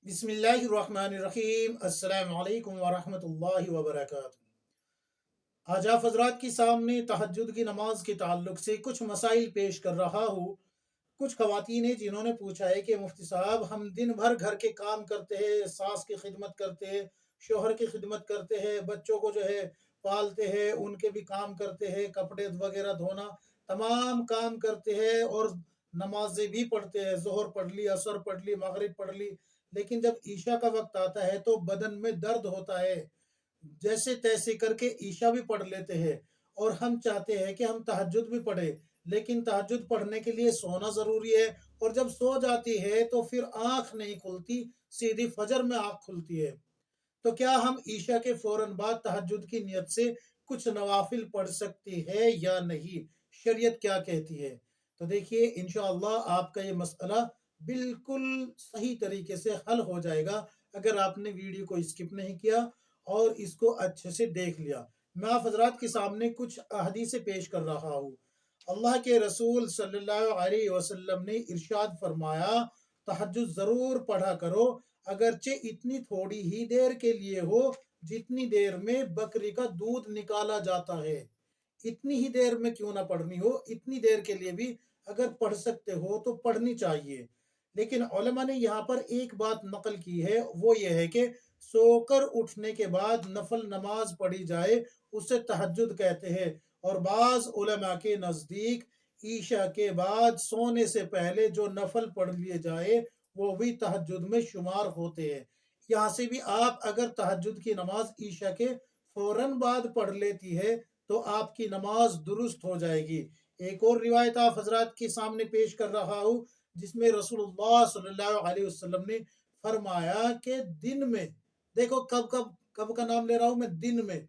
بسم اللہ الرحمن الرحیم۔ السلام علیکم ورحمۃ اللہ وبرکاتہ۔ آج آپ حضرات کے سامنے تہجد کی نماز کے تعلق سے کچھ مسائل پیش کر رہا ہوں۔ کچھ خواتین ہیں جنہوں نے پوچھا ہے کہ مفتی صاحب ہم دن بھر گھر کے کام کرتے ہیں، ساس کی خدمت کرتے ہیں، شوہر کی خدمت کرتے ہیں، بچوں کو جو ہے پالتے ہیں، ان کے بھی کام کرتے ہیں، کپڑے وغیرہ دھونا، تمام کام کرتے ہیں اور نمازیں بھی پڑھتے ہیں، ظہر پڑھ لی، عصر پڑھ لی، مغرب پڑھ لی، لیکن جب عشاء کا وقت آتا ہے تو بدن میں درد ہوتا ہے، جیسے تیسے کر کے عشاء بھی پڑھ لیتے ہیں اور ہم چاہتے ہیں کہ ہم تہجد بھی پڑھیں، لیکن تہجد پڑھنے کے لیے سونا ضروری ہے، اور جب سو جاتی ہے تو پھر آنکھ نہیں کھلتی، سیدھی فجر میں آنکھ کھلتی ہے۔ تو کیا ہم عشاء کے فوراً بعد تہجد کی نیت سے کچھ نوافل پڑھ سکتے ہیں یا نہیں؟ شریعت کیا کہتی ہے؟ تو دیکھیے انشاءاللہ آپ کا یہ مسئلہ بالکل صحیح طریقے سے حل ہو جائے گا اگر آپ نے ویڈیو کو اسکپ نہیں کیا اور اس کو اچھے سے دیکھ لیا۔ میں آپ حضرات کے سامنے کچھ احادیث پیش کر رہا ہوں۔ اللہ کے رسول صلی اللہ علیہ وسلم نے ارشاد فرمایا، تہجد ضرور پڑھا کرو، اگرچہ اتنی تھوڑی ہی دیر کے لیے ہو جتنی دیر میں بکری کا دودھ نکالا جاتا ہے۔ اتنی ہی دیر میں کیوں نہ پڑھنی ہو، اتنی دیر کے لیے بھی اگر پڑھ سکتے ہو تو پڑھنی چاہیے۔ لیکن علماء نے یہاں پر ایک بات نقل کی ہے، وہ یہ ہے کہ سو کر اٹھنے کے بعد نفل نماز پڑھی جائے، اسے تہجد کہتے ہیں، اور بعض علماء کے نزدیک عشاء کے بعد سونے سے پہلے جو نفل پڑھ لیے جائے وہ بھی تہجد میں شمار ہوتے ہیں۔ یہاں سے بھی آپ اگر تہجد کی نماز عشاء کے فوراً بعد پڑھ لیتی ہے تو آپ کی نماز درست ہو جائے گی۔ ایک اور روایت آپ حضرات کے سامنے پیش کر رہا ہوں، جس میں رسول اللہ صلی اللہ علیہ وسلم نے فرمایا کہ دن میں، دیکھو کب کا نام لے رہا ہوں میں،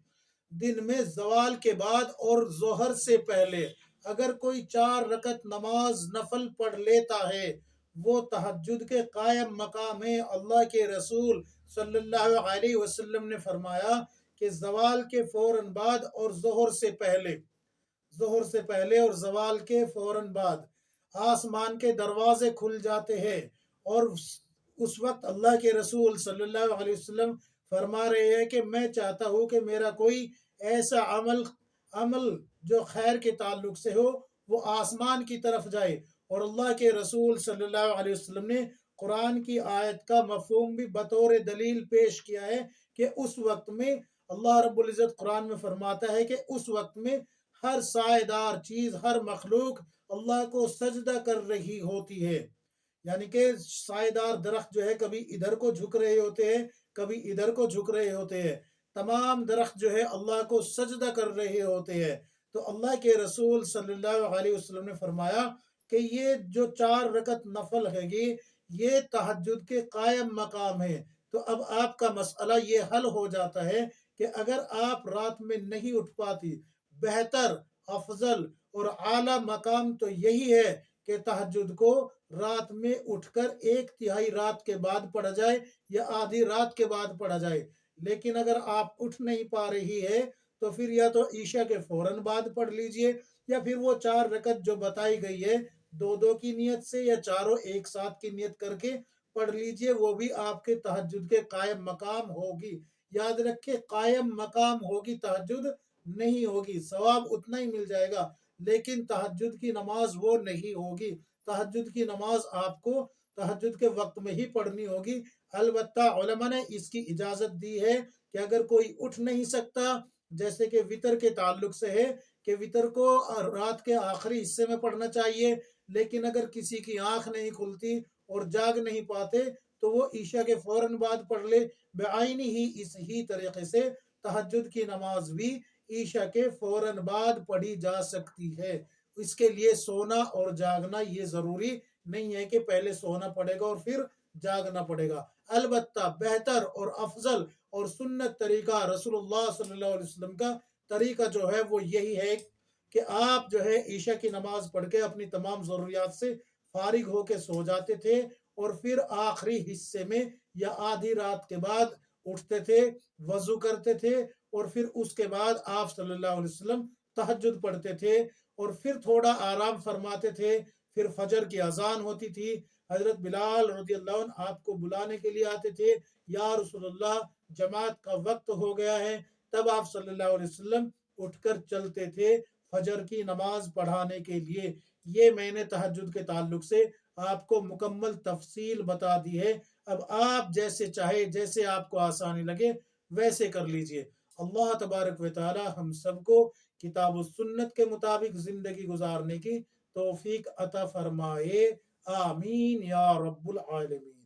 دن میں زوال کے بعد اور ظہر سے پہلے اگر کوئی 4 رکعت نماز نفل پڑھ لیتا ہے، وہ تہجد کے قائم مقام ہے۔ اللہ کے رسول صلی اللہ علیہ وسلم نے فرمایا کہ زوال کے فوراً بعد اور ظہر سے پہلے اور زوال کے فوراً بعد آسمان کے دروازے کھل جاتے ہیں، اور اس وقت اللہ کے رسول صلی اللہ علیہ وسلم فرما رہے ہیں کہ میں چاہتا ہوں کہ میرا کوئی ایسا عمل جو خیر کے تعلق سے ہو وہ آسمان کی طرف جائے، اور اللہ کے رسول صلی اللہ علیہ وسلم نے قرآن کی آیت کا مفہوم بھی بطور دلیل پیش کیا ہے کہ اس وقت میں اللہ رب العزت قرآن میں فرماتا ہے کہ اس وقت میں ہر سائے دار چیز، ہر مخلوق اللہ کو سجدہ کر رہی ہوتی ہے، یعنی کہ سائے دار درخت جو ہے کبھی ادھر کو جھک رہے ہوتے ہیں، کبھی ادھر کو جھک رہے ہوتے ہیں، تمام درخت جو ہے اللہ کو سجدہ کر رہے ہوتے ہیں۔ تو اللہ کے رسول صلی اللہ علیہ وسلم نے فرمایا کہ یہ جو 4 رکعت نفل ہے یہ تہجد کے قائم مقام ہے۔ تو اب آپ کا مسئلہ یہ حل ہو جاتا ہے کہ اگر آپ رات میں نہیں اٹھ پاتی، بہتر، افضل اور اعلیٰ مقام تو یہی ہے کہ تہجد کو رات میں اٹھ کر 1/3 رات کے بعد پڑھا جائے یا آدھی رات کے بعد پڑھا جائے۔ لیکن اگر آپ اٹھ نہیں پا رہی ہے تو پھر یا تو عشاء کے فوراً بعد پڑھ لیجئے، یا پھر وہ 4 رکعت جو بتائی گئی ہے دو دو کی نیت سے یا چاروں ایک ساتھ کی نیت کر کے پڑھ لیجئے، وہ بھی آپ کے تہجد کے قائم مقام ہوگی۔ یاد رکھے، قائم مقام ہوگی، تہجد نہیں ہوگی۔ ثواب اتنا ہی مل جائے گا لیکن تہجد کی نماز وہ نہیں ہوگی۔ تہجد کی نماز آپ کو تہجد کے وقت میں ہی پڑھنی ہوگی۔ البتہ علماء نے اس کی اجازت دی ہے کہ اگر کوئی اٹھ نہیں سکتا، جیسے کہ وتر کے تعلق سے ہے کہ وتر کو رات کے آخری حصے میں پڑھنا چاہیے، لیکن اگر کسی کی آنکھ نہیں کھلتی اور جاگ نہیں پاتے تو وہ عشاء کے فوراً بعد پڑھ لے۔ بعینی ہی اس ہی طریقے سے تہجد کی نماز بھی عشاء کے فوراً بعد پڑھی جا سکتی ہے۔ اس کے لیے سونا اور جاگنا یہ ضروری نہیں ہے کہ پہلے سونا پڑے گا اور پھر جاگنا پڑے گا۔ البتہ بہتر اور افضل اور سنت طریقہ، رسول اللہ صلی اللہ علیہ وسلم کا طریقہ جو ہے وہ یہی ہے کہ آپ جو ہے عشاء کی نماز پڑھ کے اپنی تمام ضروریات سے فارغ ہو کے سو جاتے تھے، اور پھر آخری حصے میں یا آدھی رات کے بعد اٹھتے تھے، وضو کرتے تھے، اور پھر اس کے بعد آپ صلی اللہ علیہ وسلم تہجد پڑھتے تھے، اور پھر تھوڑا آرام فرماتے تھے، پھر فجر کی اذان ہوتی تھی، حضرت بلال رضی اللہ عنہ آپ کو بلانے کے لیے آتے تھے، یا رسول اللہ جماعت کا وقت ہو گیا ہے، تب آپ صلی اللہ علیہ وسلم اٹھ کر چلتے تھے فجر کی نماز پڑھانے کے لیے۔ یہ میں نے تہجد کے تعلق سے آپ کو مکمل تفصیل بتا دی ہے، اب آپ جیسے چاہے، جیسے آپ کو آسانی لگے ویسے کر لیجئے۔ اللہ تبارک و تعالی ہم سب کو کتاب و سنت کے مطابق زندگی گزارنے کی توفیق عطا فرمائے، آمین یا رب العالمین۔